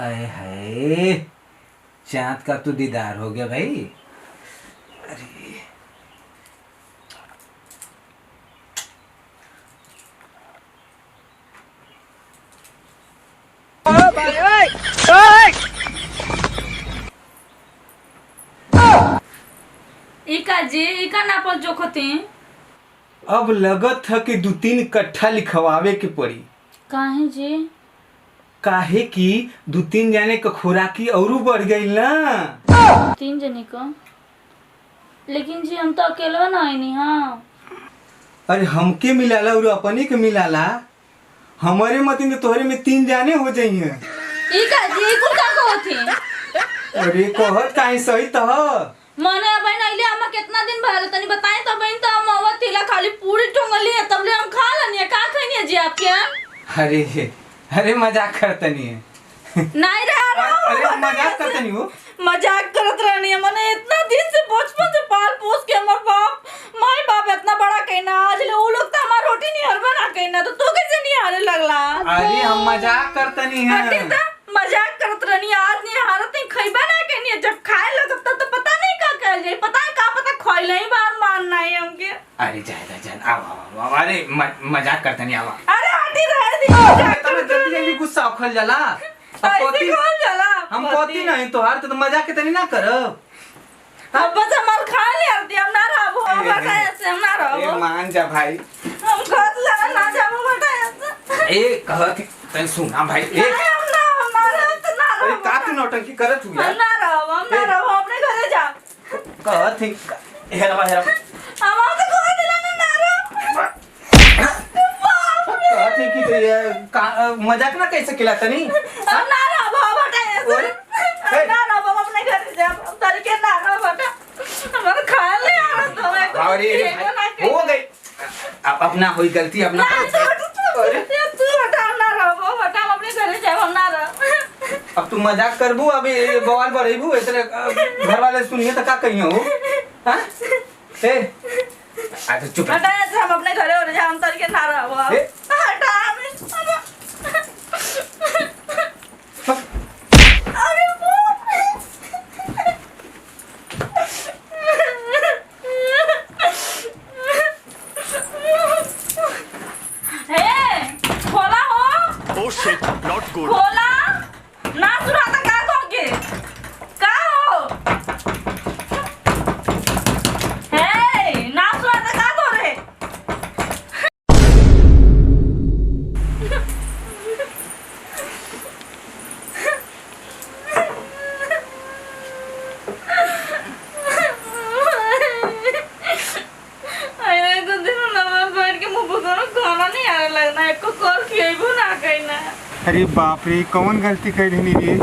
अरे हाय, चांद का तो दीदार हो गया भाई। अरे इका जी इका नापल जोखती अब लगत है कि 2-3 कट्ठा लिखवावे के पड़ी। काहे जी? काहे कि 2-3 जाने का खुराकी औरू बढ़ गई ना। 3 जने का? लेकिन जी हम तो अकेले ना आई नहीं। हाँ अरे हमके मिलाला और अपने के मिलाला, हमारे मतीन तो तोहरे में 3 जाने हो जाइए। इका जी कुल का कहती अरे कहत काहे सही तह। मने अब आइले हम कितना दिन भइल तनी बताई तो बहन तो हम आवत तिला खाली पूरी टोंगली है तबले हम खा लनी का खइनी है जी आपके? अरे अरे मजाक करतनी है। नहीं रे अरे मजाक करतनी हो। मजाक करत रहनी है। मने इतना दिन से बचपन से पाल पोस के हमर बाप माई बाप इतना बड़ा कहना आज ले वो लोग तो हमार रोटी नहीं हर बना कहना तो तू कैसे नहीं हारे लगला? अरे हम मजाक करतनी है। हटे ता मजाक करत रहनी आज नहीं हारत नहीं खइबा ना कहनी जब खाए लगत तो पता नहीं का कहल जाई पता है का पता खइले ही बार मानना है हमके। अरे जायदा आओ अरे मजाक करतनी आओ। अरे हटी रह दी मजाक तो जल्दी जल्दी गुस्सा उखल जाला। ऐसे कौन जाला? हम पोती नहीं तोहार तो मजाक के तनी ना करब। अब बस हमार खा ले आरती हम ना रहबो बस ऐसे हम ना ए रहबो मान जा भाई। हम खत लगा ना जाबो बेटा ऐसे ए कहत तनी सुना भाई। ए हम ना रहब तो ना अरे रहब का तू नौटंकी करत हुई हम ना रहब अपने घरे जा कहत हेरवा हम तो खो दिला ना रहब कहत कि तो ये मजाक ना कैसे केला तनी। हम ना रहब बेटा ऐसे ना रहब अपने घरे जा तरीके ना रहब बेटा हमारे खा ले आ तो मैं अरे हो गई अब अपना हुई गलती अपना। अरे तू हटा ना रहो हटा अपने घरे जाए हम ना रहो। अब तू मजाक करबू अभी बवाल बढ़ेबू इतने घर वाले सुनिए तो का कहियो हो। हां ए अच्छा चुप हटा ऐसे हम अपने घरे और जा हम तरीके ना रहो हटा अरे खोला हो Oh shit, not good. खोला ना सुनाता का कहोगे का हो हे ना सुनाता का दो रे अरे तो दिन ना बैठ के मुंह पर खाना नहीं आ लगना एको कर खिएबो ना कहना। अरे बाप रे कौन गलती कर देनी रे।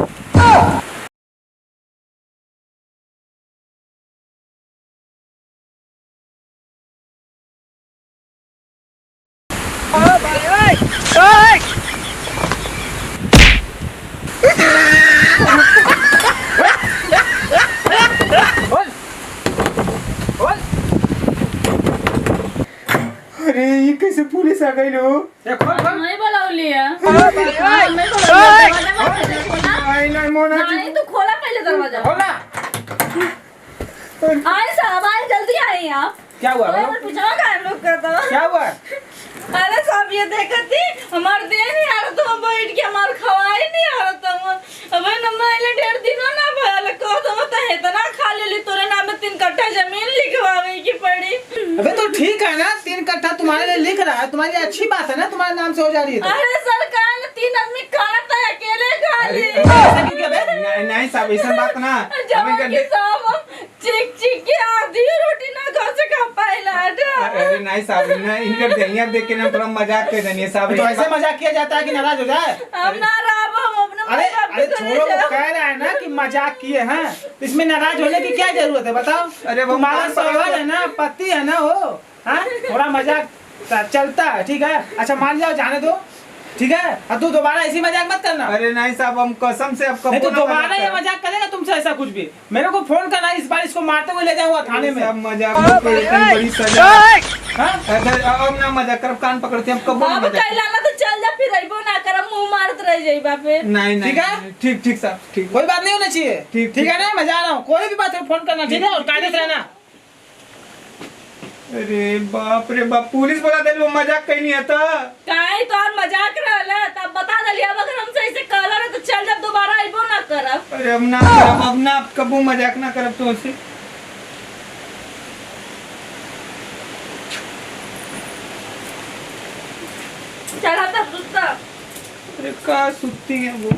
अरे ये कैसे पुलिस आ गई लो। नहीं बुलावली है नहीं आई ना मोना नहीं तो खोला पहले दरवाजा खोला। आए साहब आए जल्दी आए आप। क्या हुआ पीछा का लोग करता क्या हुआ। अरे साहब ये देखती हमार दे नहीं आ रहा तो बैठ के हमार खवाई नहीं आ रहा तो अब ना मैले 1.5 दिन ना भयल को तो मत है इतना खा लेली तोरे नाम में 3 कट्ठा जमीन लिखवावे की पड़ी। अबे तो ठीक है ना 3 कट्ठा तुम्हारे लिए लिख रहा है तुम्हारी अच्छी बात है ना तुम्हारे नाम से हो जा रही है तो। अरे सरकार ने 3 आदमी खाना तो अकेले खा ली। ऐसा क्यों किया बे? नहीं साहब ऐसा बात ना। जब कि साहब चिक चिक के आधी रोटी ना खा से खा पाइला। अरे नहीं साहब ना इनके दहिया देख के ना थोड़ा मजाक कर देनी साहब। तो ऐसे मजाक किया जाता है कि नाराज हो जाए। हम ना रहब हम अपने अरे माँ बाप अरे के छोड़ो घरे वो जाओ। कह रहा है ना कि मजाक किए हैं इसमें नाराज होने की क्या जरूरत है बताओ। अरे वो तुम्हारा कान पकड़ सवाल के- है ना पति है ना वो हाँ थोड़ा मजाक चलता है ठीक है। अच्छा मान जाओ जाने दो ठीक है। अब तू दोबारा ऐसी मजाक मत करना। अरे नहीं साहब हम कसम से आपका नहीं तो दोबारा ये मजाक करेगा तुमसे ऐसा कुछ भी मेरे को फोन करना इस बार इसको मारते हुए ले जाऊंगा थाने में। सब मजाक को इतनी बड़ी सजा। हाँ? अगर अब ना मजाक कर कान पकड़ते हम कब ना अब मजाक। कैला ना तो चल जा फिर अइबो ना करब मुंह मारत दे जाइबा फिर। नहीं नहीं ठीक है? नहीं, ठीक ठीक साहब ठीक। कोई बात नहीं होना चाहिए। ठीक, ठीक है ना, मैं जा रहा हूँ। कोई भी बात है फोन करना, ठीक है, और कायदे से रहना। अरे बाप रे बाप, पुलिस बोला दे वो मजाक कहीं नहीं आता। काहे तो और मजाक रहला तब बता दलिया, अगर हमसे ऐसे कहला रहे तो चल जब दोबारा आइबो ना करब। अरे अब ना करब, अब ना कबू मजाक ना करब तो उसे। चला तब सुता। अरे का सुत्ती है वो।